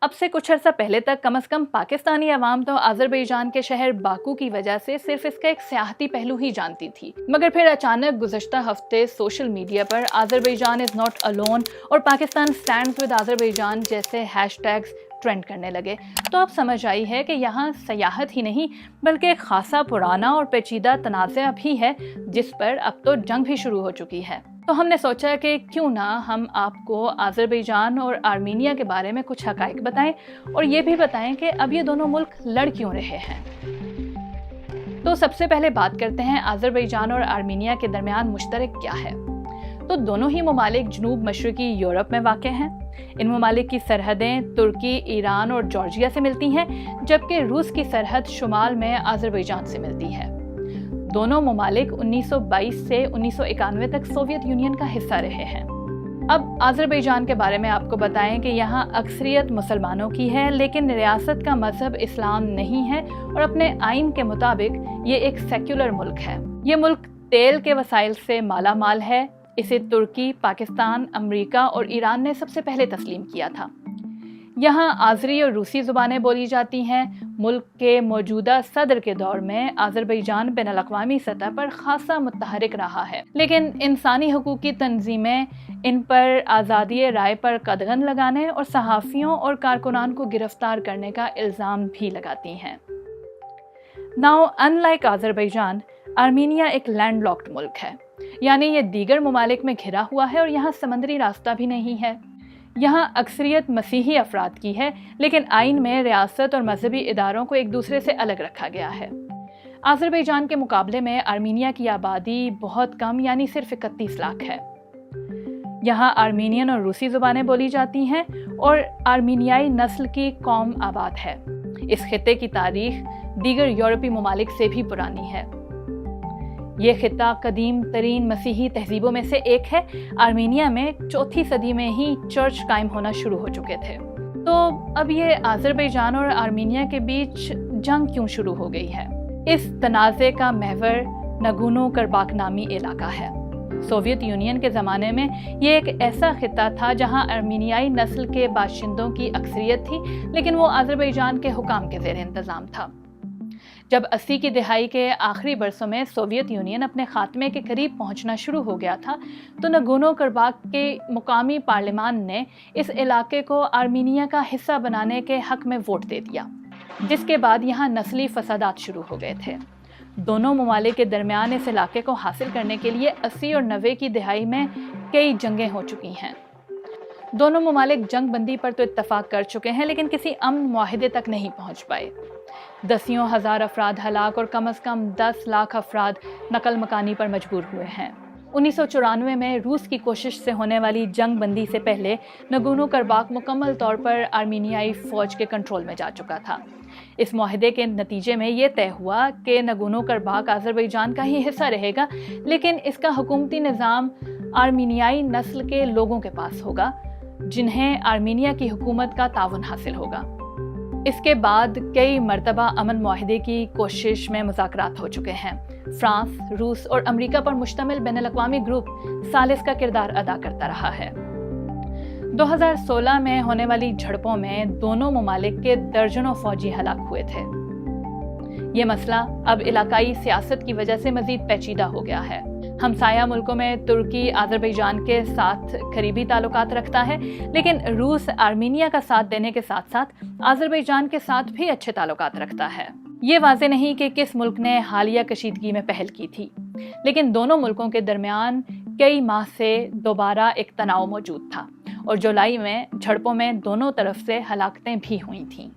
اب سے کچھ عرصہ پہلے تک کم از کم پاکستانی عوام تو آذربائیجان کے شہر باکو کی وجہ سے صرف اس کا ایک سیاحتی پہلو ہی جانتی تھی، مگر پھر اچانک گزشتہ ہفتے social media per Azerbaijan is not alone اور پاکستان اسٹینڈز ود آذربائیجان جیسے ہیش ٹیگز ٹرینڈ کرنے لگے تو اب سمجھ آئی ہے کہ یہاں سیاحت ہی نہیں بلکہ ایک خاصا پرانا اور پیچیدہ تنازع بھی ہے جس پر اب تو جنگ بھی شروع ہو چکی ہے۔ تو ہم نے سوچا کہ کیوں نہ ہم آپ کو آذربائیجان اور آرمینیا کے بارے میں کچھ حقائق بتائیں اور یہ بھی بتائیں کہ اب یہ دونوں ملک لڑ کیوں رہے ہیں۔ تو سب سے پہلے بات کرتے ہیں آذربائیجان اور آرمینیا کے درمیان مشترک کیا ہے۔ تو دونوں ہی ممالک جنوب مشرقی یورپ میں واقع ہیں۔ ان ممالک کی سرحدیں ترکی، ایران اور جارجیا سے ملتی ہیں، جبکہ روس کی سرحد شمال میں آذربائیجان سے ملتی ہے۔ دونوں ممالک 1922 سے 1991 تک سوویت یونین کا حصہ رہے ہیں۔ اب آذربائیجان کے بارے میں آپ کو بتائیں کہ یہاں اکثریت مسلمانوں کی ہے، لیکن ریاست کا مذہب اسلام نہیں ہے اور اپنے آئین کے مطابق یہ ایک سیکولر ملک ہے۔ یہ ملک تیل کے وسائل سے مالا مال ہے۔ اسے ترکی، پاکستان، امریکہ اور ایران نے سب سے پہلے تسلیم کیا تھا۔ یہاں آذری اور روسی زبانیں بولی جاتی ہیں۔ ملک کے موجودہ صدر کے دور میں آذربائیجان بین الاقوامی سطح پر خاصا متحرک رہا ہے، لیکن انسانی حقوق کی تنظیمیں ان پر آزادی رائے پر قدغن لگانے اور صحافیوں اور کارکنان کو گرفتار کرنے کا الزام بھی لگاتی ہیں۔ Now, unlike آذربائیجان، آرمینیا ایک لینڈ لاکڈ ملک ہے، یعنی یہ دیگر ممالک میں گھرا ہوا ہے اور یہاں سمندری راستہ بھی نہیں ہے۔ یہاں اکثریت مسیحی افراد کی ہے، لیکن آئین میں ریاست اور مذہبی اداروں کو ایک دوسرے سے الگ رکھا گیا ہے۔ آذربائیجان کے مقابلے میں آرمینیا کی آبادی بہت کم، یعنی صرف 31 لاکھ ہے۔ یہاں آرمینین اور روسی زبانیں بولی جاتی ہیں اور آرمینیائی نسل کی قوم آباد ہے۔ اس خطے کی تاریخ دیگر یورپی ممالک سے بھی پرانی ہے۔ یہ خطہ قدیم ترین مسیحی تہذیبوں میں سے ایک ہے۔ آرمینیا میں 4 صدی میں ہی چرچ قائم ہونا شروع ہو چکے تھے۔ تو اب یہ آذربائیجان اور آرمینیا کے بیچ جنگ کیوں شروع ہو گئی ہے؟ اس تنازع کا محور نگورنو کرباخ نامی علاقہ ہے۔ سوویت یونین کے زمانے میں یہ ایک ایسا خطہ تھا جہاں آرمینیائی نسل کے باشندوں کی اکثریت تھی، لیکن وہ آذربائیجان کے حکام کے زیر انتظام تھا۔ جب 80 کی دہائی کے آخری برسوں میں سوویت یونین اپنے خاتمے کے قریب پہنچنا شروع ہو گیا تھا تو نگورنو کرباخ کے مقامی پارلیمان نے اس علاقے کو آرمینیا کا حصہ بنانے کے حق میں ووٹ دے دیا، جس کے بعد یہاں نسلی فسادات شروع ہو گئے تھے۔ دونوں ممالک کے درمیان اس علاقے کو حاصل کرنے کے لیے 80 اور 90 کی دہائی میں کئی جنگیں ہو چکی ہیں۔ دونوں ممالک جنگ بندی پر تو اتفاق کر چکے ہیں، لیکن کسی امن معاہدے تک نہیں پہنچ پائے۔ دسیوں ہزار افراد ہلاک اور کم از کم 10 لاکھ افراد نقل مکانی پر مجبور ہوئے ہیں۔ 1994 میں روس کی کوشش سے ہونے والی جنگ بندی سے پہلے نگورنو کرباخ مکمل طور پر آرمینیائی فوج کے کنٹرول میں جا چکا تھا۔ اس معاہدے کے نتیجے میں یہ طے ہوا کہ نگورنو کرباخ آذربائیجان کا ہی حصہ رہے گا، لیکن اس کا حکومتی نظام آرمینیائی نسل کے لوگوں کے پاس ہوگا، جنہیں آرمینیا کی حکومت کا تعاون حاصل ہوگا۔ اس کے بعد کئی مرتبہ امن معاہدے کی کوشش میں مذاکرات ہو چکے ہیں۔ فرانس، روس اور امریکہ پر مشتمل بین الاقوامی گروپ ثالث کا کردار ادا کرتا رہا ہے۔ 2016 میں ہونے والی جھڑپوں میں دونوں ممالک کے درجنوں فوجی ہلاک ہوئے تھے۔ یہ مسئلہ اب علاقائی سیاست کی وجہ سے مزید پیچیدہ ہو گیا ہے۔ ہمسایہ ملکوں میں ترکی آذربائیجان کے ساتھ قریبی تعلقات رکھتا ہے، لیکن روس آرمینیا کا ساتھ دینے کے ساتھ ساتھ آذربائیجان کے ساتھ بھی اچھے تعلقات رکھتا ہے۔ یہ واضح نہیں کہ کس ملک نے حالیہ کشیدگی میں پہل کی تھی، لیکن دونوں ملکوں کے درمیان کئی ماہ سے دوبارہ ایک تناؤ موجود تھا اور جولائی میں جھڑپوں میں دونوں طرف سے ہلاکتیں بھی ہوئی تھیں۔